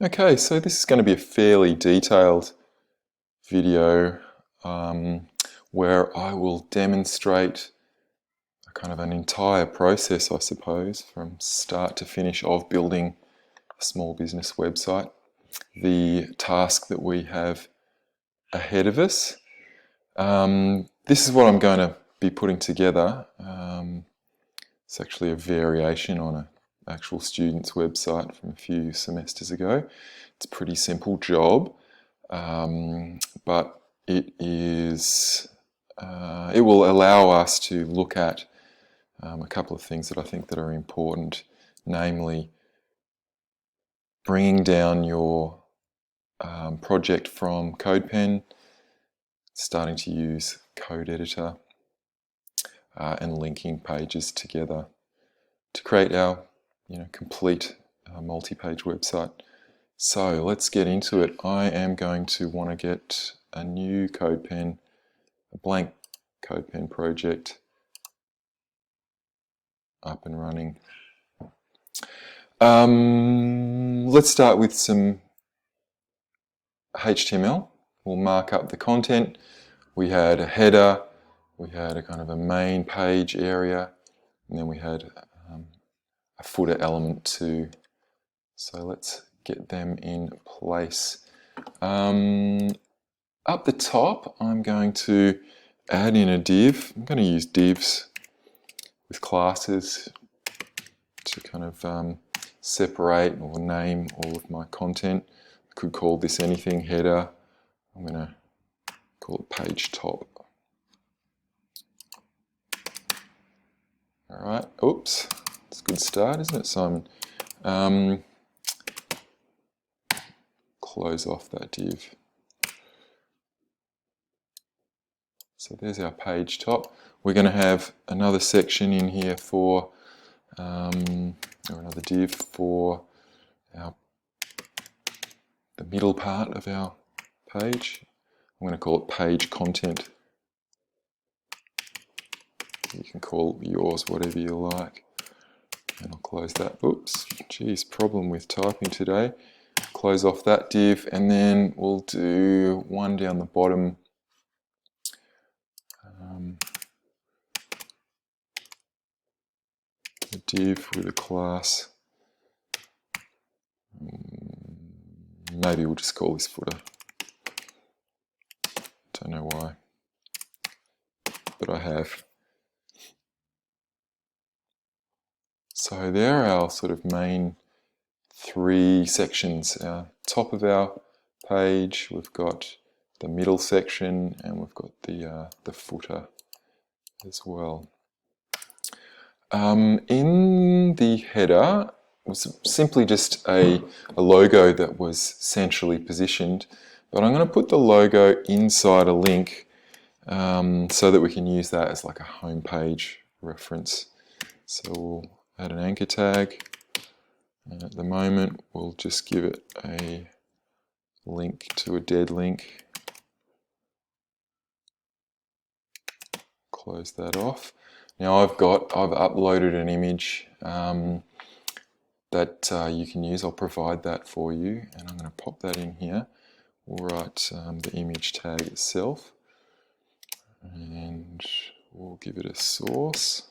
Okay, so this is going to be a fairly detailed video where I will demonstrate a kind of an entire process, I suppose, from start to finish of building a small business website. The task that we have ahead of us. This is what I'm going to be putting together. It's actually a variation on an actual student's website from a few semesters ago. It's a pretty simple job, but it will allow us to look at a couple of things that I think that are important, namely bringing down your project from CodePen, starting to use code editor, and linking pages together to create our complete multi-page website. So let's get into it. I am going to want to get a new CodePen, a blank CodePen project up and running. Let's start with some HTML. We'll mark up the content. We had a header, we had a kind of a main page area, and then we had a footer element too. So let's get them in place. Up the top, I'm going to add in a div. I'm going to use divs with classes to kind of separate or name all of my content. I could call this anything, header. I'm going to call it page top. All right, oops, it's a good start, isn't it, Simon? Close off that div. So there's our page top. We're going to have another section in here for, or another div for the middle part of our page. I'm going to call it page content. You can call yours whatever you like. And I'll close that. Oops, geez, problem with typing today. Close off that div, and then we'll do one down the bottom. A div with a class. Maybe we'll just call this footer. Don't know why, but I have. So there are our sort of main three sections. Our top of our page, we've got the middle section, and we've got the footer as well. In the header was simply just a logo that was centrally positioned, but I'm going to put the logo inside a link so that we can use that as like a home page reference. So we'll add an anchor tag, and at the moment we'll just give it a link to a dead link. Close that off. Now I've uploaded an image that you can use. I'll provide that for you, and I'm going to pop that in here. We'll write the image tag itself, and we'll give it a source.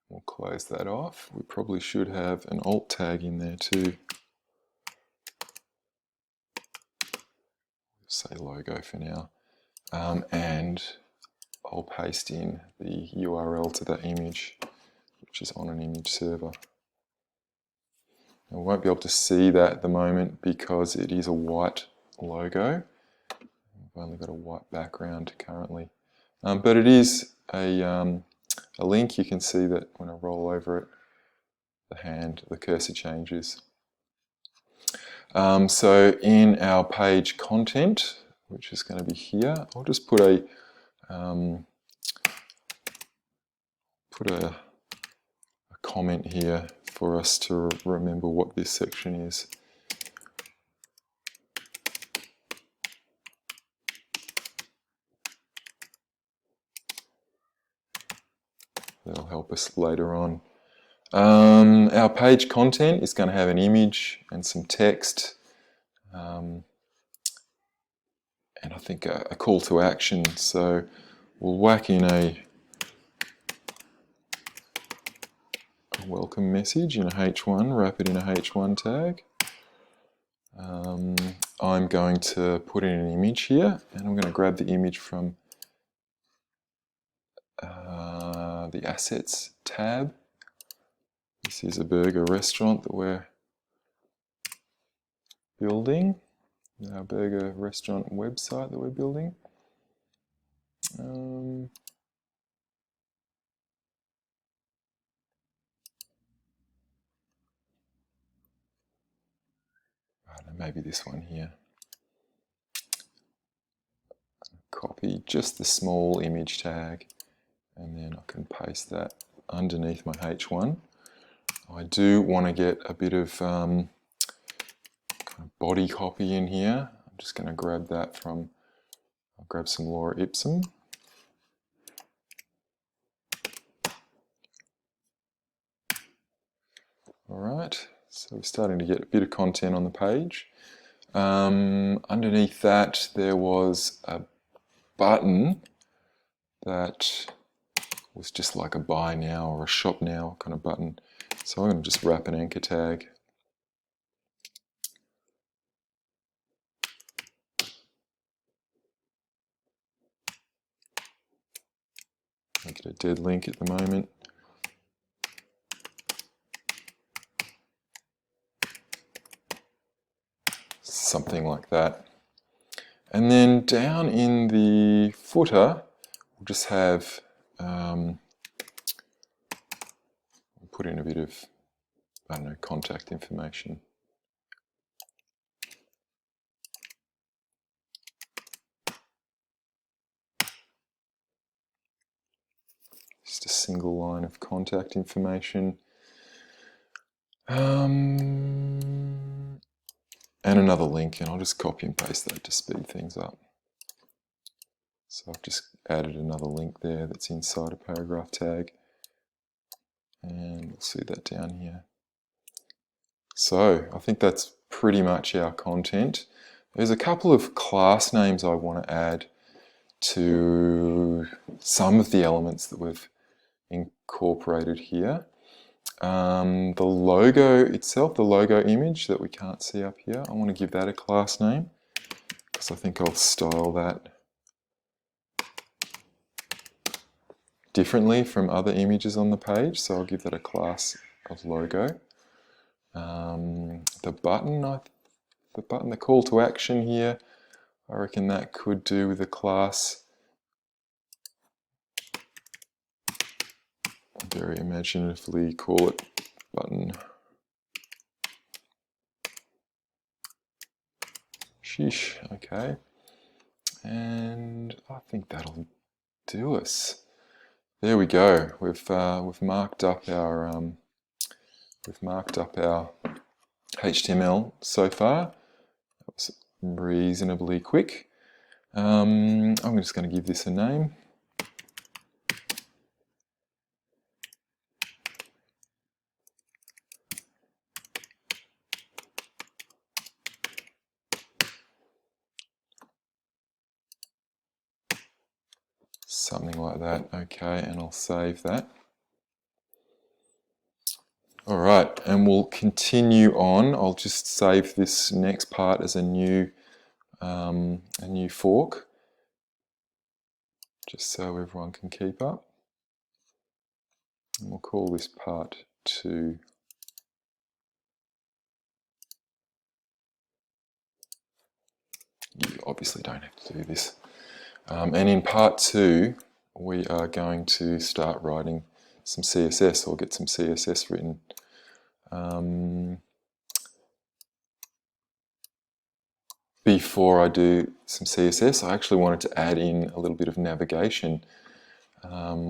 We'll close that off. We probably should have an alt tag in there too. Say logo for now, and I'll paste in the URL to that image, which is on an image server. I won't be able to see that at the moment because it is a white logo. I've only got a white background currently, but it is a link. You can see that when I roll over it, the cursor changes. So in our page content, which is going to be here, I'll just put a comment here for us to remember what this section is. That'll help us later on. Our page content is going to have an image and some text, and I think a call to action. So we'll whack in a welcome message in a H1, wrap it in a H1 tag. I'm going to put in an image here, and I'm going to grab the image from the Assets tab. This is a burger restaurant that we're building, our burger restaurant website that we're building. Maybe this one here. Copy just the small image tag, and then I can paste that underneath my H1. I do want to get a bit of kind of body copy in here. I'm just going to grab that from, I'll grab some Laura Ipsum. Alright, so we're starting to get a bit of content on the page. Underneath that there was a button that was just like a buy now or a shop now kind of button. So I'm going to just wrap an anchor tag. Make it a dead link at the moment. Something like that. And then down in the footer, we'll just have, we'll put in a bit of, I don't know, contact information. Just a single line of contact information. And another link, and I'll just copy and paste that to speed things up. So I've just added another link there that's inside a paragraph tag, and we'll see that down here. So I think that's pretty much our content. There's a couple of class names I want to add to some of the elements that we've incorporated here. The logo itself, the logo image that we can't see up here, I want to give that a class name because I think I'll style that differently from other images on the page, so I'll give that a class of logo. The button, the call to action here, I reckon that could do with a class. Very imaginatively call it button. Sheesh, okay. And I think that'll do us. There we go. We've marked up our HTML so far. That was reasonably quick. I'm just going to give this a name. Something like that, okay, and I'll save that. All right, and we'll continue on. I'll just save this next part as a new fork, just so everyone can keep up. And we'll call this part 2. You obviously don't have to do this. And in part 2, we are going to start writing some CSS, or get some CSS written. Before I do some CSS, I actually wanted to add in a little bit of navigation,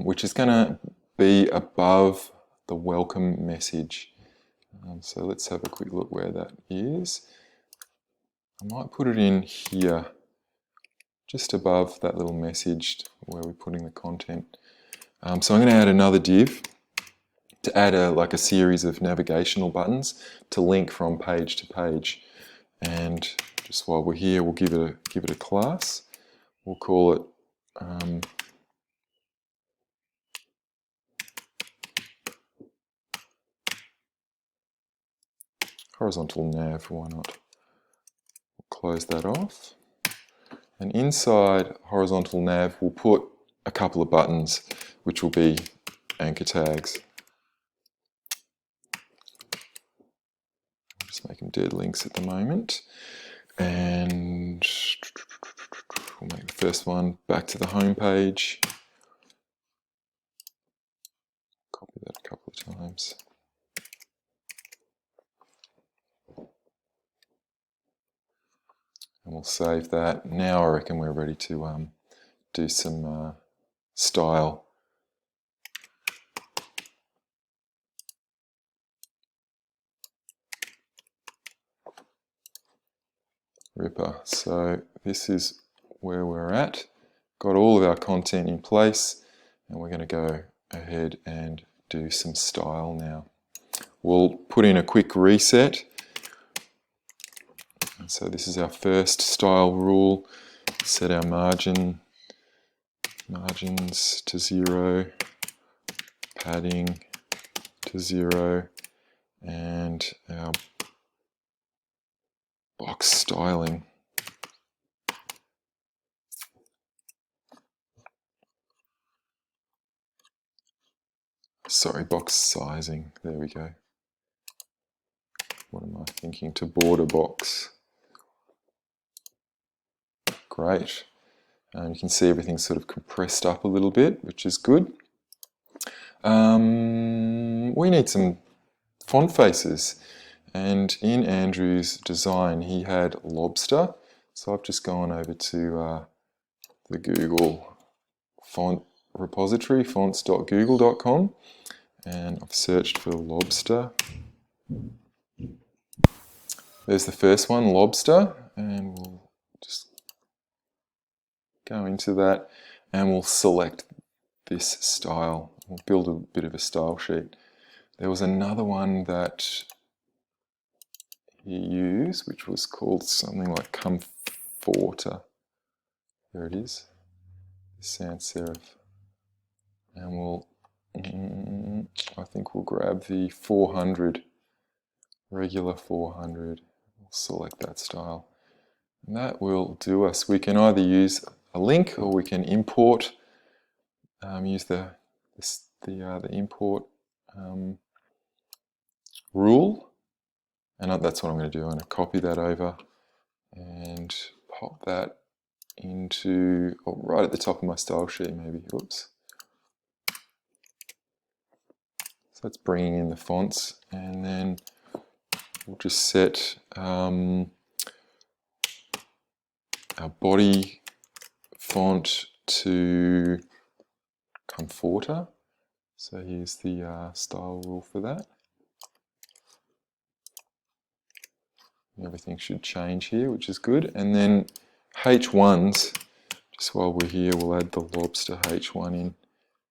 which is going to be above the welcome message. So let's have a quick look where that is. I might put it in here, just above that little message where we're putting the content. So I'm going to add another div to add like a series of navigational buttons to link from page to page. And just while we're here, we'll give it a class. We'll call it horizontal nav. Why not? We'll close that off. And inside horizontal nav, we'll put a couple of buttons, which will be anchor tags. Just make them dead links at the moment. And we'll make the first one back to the home page. Copy that a couple of times. And we'll save that. Now I reckon we're ready to do some style. Ripper. So this is where we're at. Got all of our content in place, and we're going to go ahead and do some style now. We'll put in a quick reset. And so this is our first style rule. Set our margins to 0, padding to 0, and our box styling. Sorry, box sizing. There we go. What am I thinking? To border box. Great. You can see everything's sort of compressed up a little bit, which is good. We need some font faces. And in Andrew's design, he had lobster. So I've just gone over to the Google font repository, fonts.google.com, and I've searched for lobster. There's the first one, lobster, and we'll just go into that and we'll select this style. We'll build a bit of a style sheet. There was another one that he used, which was called something like Comforter. There it is, sans serif. And we'll, I think we'll grab the 400, regular 400. We'll select that style. And that will do us. We can either use a link or we can import, use the import rule. And that's what I'm going to do. I'm going to copy that over and pop that into, right at the top of my style sheet maybe. Oops. So that's bringing in the fonts, and then we'll just set our body font to Comforter. So here's the style rule for that. Everything should change here, which is good. And then H1s, just while we're here, we'll add the lobster H1 in.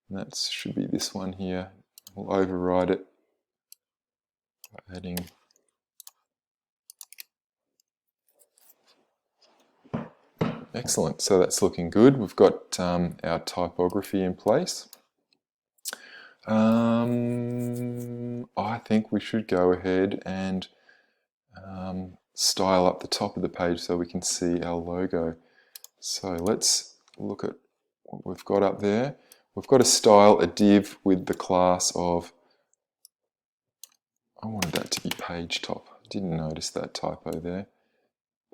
And that should be this one here. We'll override it by adding excellent. So that's looking good. We've got our typography in place. I think we should go ahead and style up the top of the page so we can see our logo. So let's look at what we've got up there. We've got to style a div with the class of, I wanted that to be page top. I didn't notice that typo there.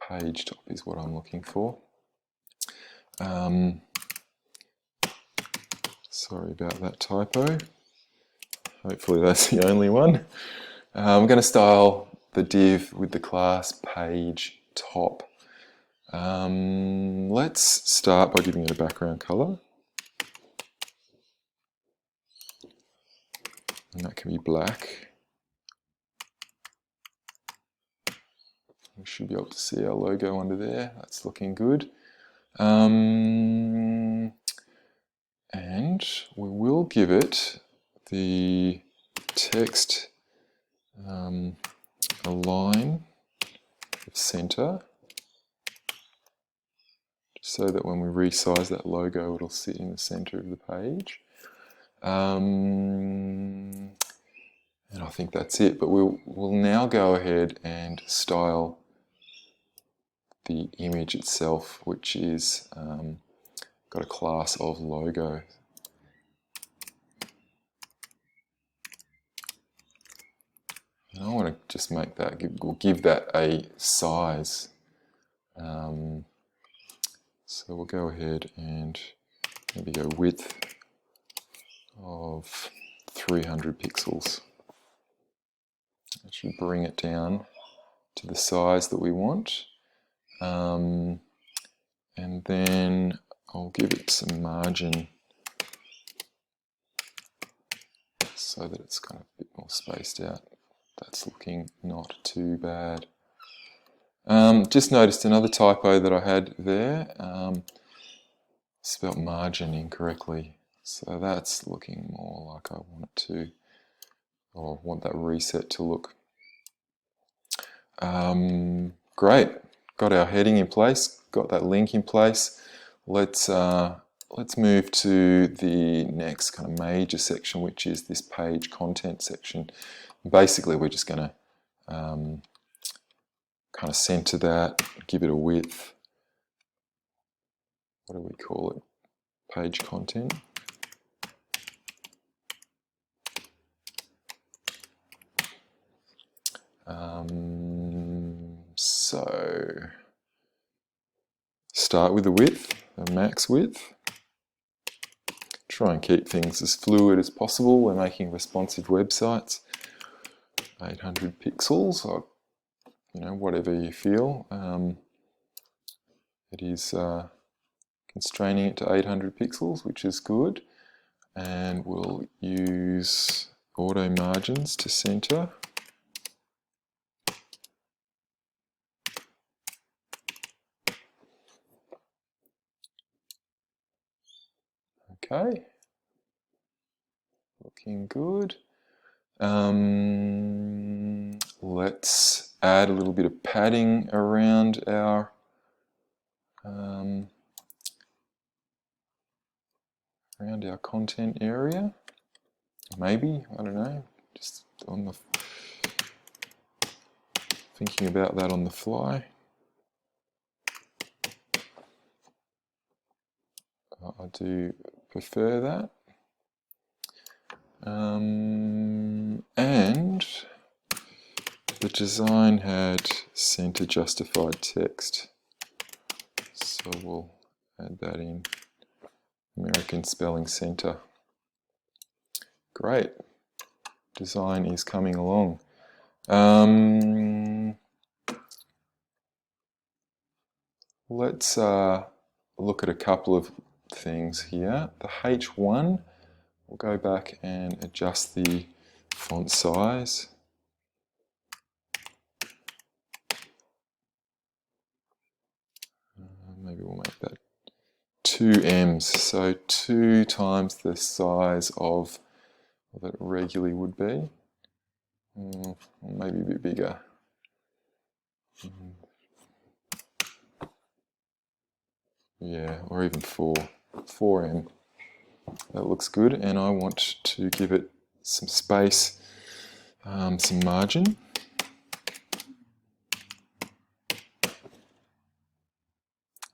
Page top is what I'm looking for. Sorry about that typo. Hopefully that's the only one. I'm going to style the div with the class page top. Let's start by giving it a background color. And that can be black. We should be able to see our logo under there. That's looking good. And we will give it the text align of center, so that when we resize that logo, it'll sit in the center of the page. And I think that's it, but we'll now go ahead and style the image itself, which is got a class of logo. And I want to just make that, give that a size. So we'll go ahead and maybe go width of 300 pixels. That should bring it down to the size that we want. And then I'll give it some margin so that it's kind of a bit more spaced out. That's looking not too bad. Just noticed another typo that I had there. Spelt margin incorrectly. So that's looking more like I want it to, or want that reset to look. Great. Got our heading in place, got that link in place. Let's move to the next kind of major section, which is this page content section. Basically, we're just going to kind of center that, give it a width. What do we call it? Page content. So start with the width, the max width. Try and keep things as fluid as possible. We're making responsive websites. 800 pixels, or whatever you feel. It is constraining it to 800 pixels, which is good. And we'll use auto margins to center. Okay, looking good. Let's add a little bit of padding around our content area. Maybe, I don't know, just on the thinking about that on the fly. I do prefer that. And the design had center justified text, so we'll add that in. American Spelling Center. Great. Design is coming along. Let's look at a couple of things here. The H1, we'll go back and adjust the font size. Maybe we'll make that 2 M's, so 2 times the size of what it regularly would be. Maybe a bit bigger. Yeah, or even 4M. That looks good, and I want to give it some space, some margin.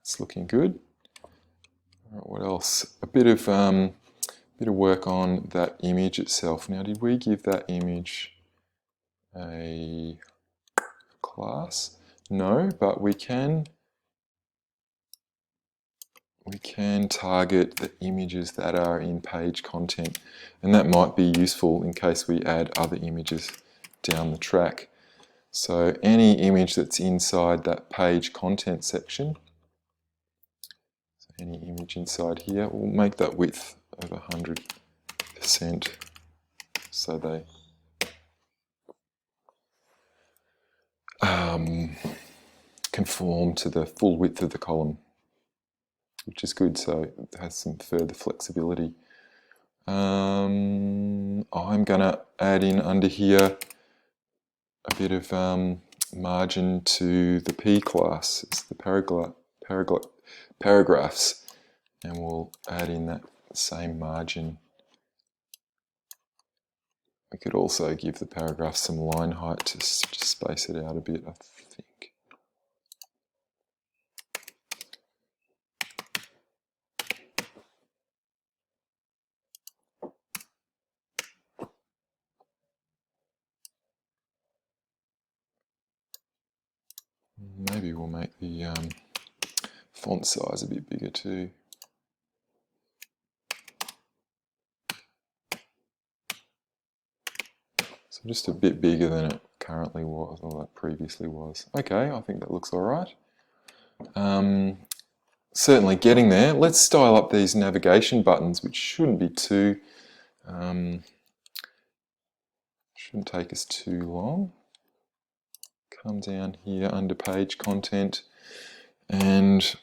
It's looking good. All right, what else? A bit of work on that image itself. Now, did we give that image a class? No, but we can target the images that are in page content, and that might be useful in case we add other images down the track. So any image that's inside that page content section, so any image inside here, we'll make that width of 100% so they conform to the full width of the column. which is good, so it has some further flexibility. I'm going to add in under here a bit of margin to the P class, it's the paragraphs, and we'll add in that same margin. We could also give the paragraph some line height to space it out a bit, I think. Maybe we'll make the font size a bit bigger too. So just a bit bigger than it currently was, or that previously was. Okay, I think that looks all right. Certainly getting there. Let's style up these navigation buttons, which shouldn't be too, shouldn't take us too long. Come down here under page content, and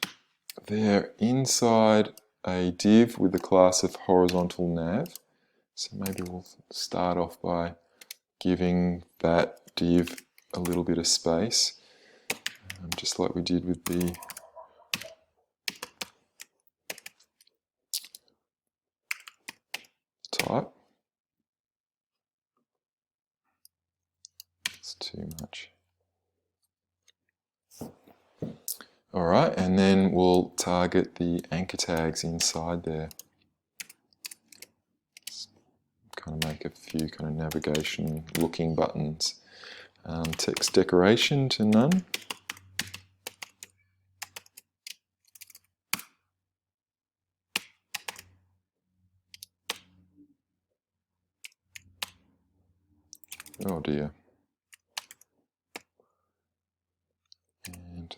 they're inside a div with the class of horizontal nav. So maybe we'll start off by giving that div a little bit of space, just like we did with the type. It's too much. Alright, and then we'll target the anchor tags inside there. Just kind of make a few kind of navigation looking buttons. Text decoration to none. Oh dear. And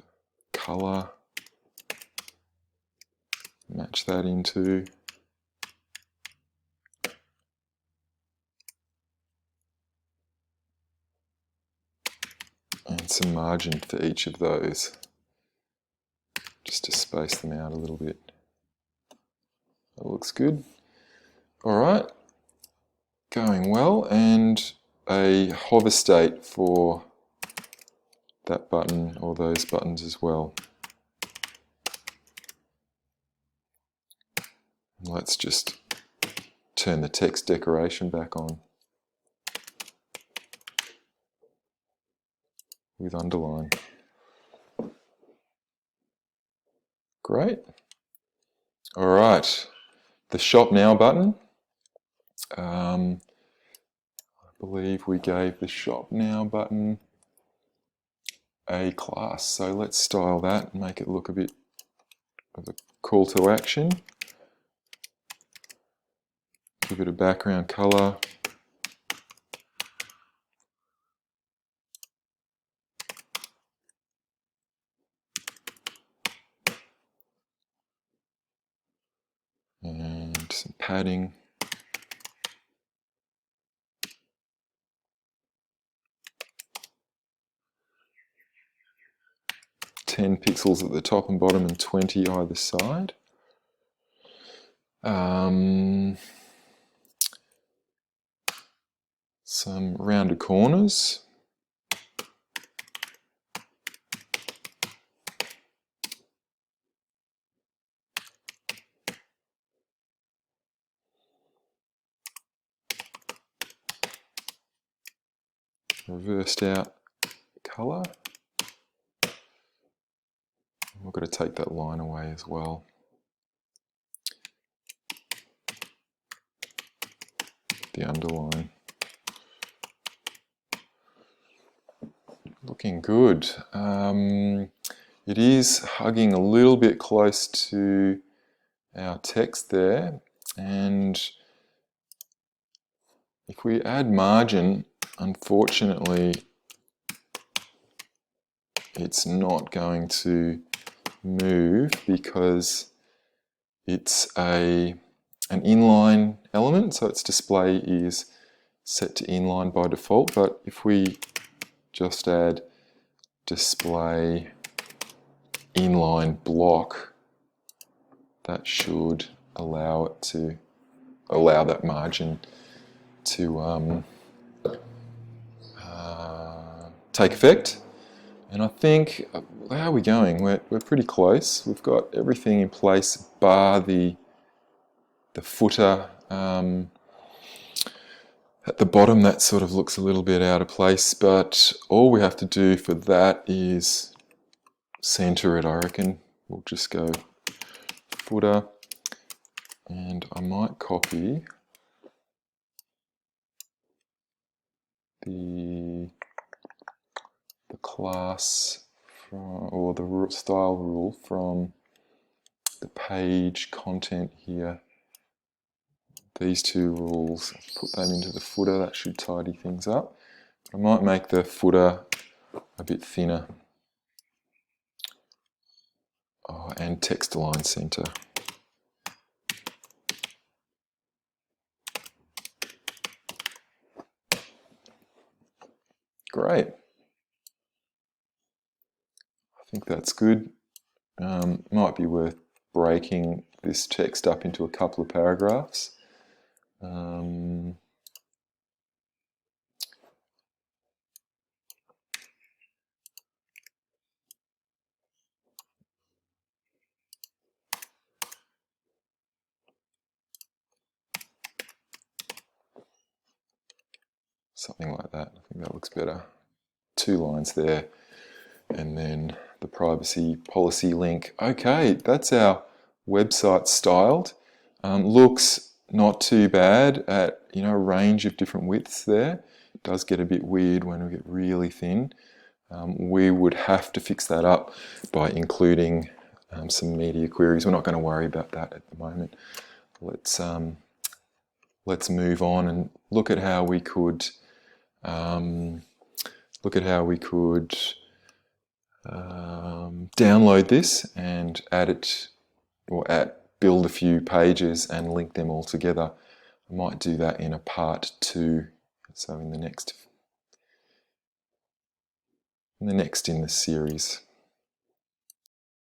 color, match that into. And some margin for each of those, just to space them out a little bit. That looks good. Alright, going well, and a hover state for that button or those buttons as well. And let's just turn the text decoration back on with underline. Great. All right, the Shop Now button. I believe we gave the Shop Now button a class, so let's style that and make it look a bit of a call to action. Give it a background color. And some padding. $10 pixels at the top and bottom and 20 either side. Some rounded corners. Reversed out colour. We've got to take that line away as well. The underline. Looking good. It is hugging a little bit close to our text there, and if we add margin, unfortunately it's not going to move because it's an inline element, so its display is set to inline by default. But if we just add display inline block, that should allow that margin to take effect. And I think, how are we going? We're pretty close. We've got everything in place bar the footer at the bottom. That sort of looks a little bit out of place, but all we have to do for that is center it, I reckon. We'll just go footer, and I might copy the class or the style rule from the page content here. These two rules, put them into the footer. That should tidy things up. I might make the footer a bit thinner. And text align center. Great. I think that's good. Might be worth breaking this text up into a couple of paragraphs. Something like that. I think that looks better. 2 lines there, and then the privacy policy link. Okay, that's our website styled. Looks not too bad at a range of different widths there. It does get a bit weird when we get really thin. We would have to fix that up by including some media queries. We're not going to worry about that at the moment. Let's move on and look at how we could download this and add it, or build a few pages and link them all together. I might do that in a part 2, so in the next in the series.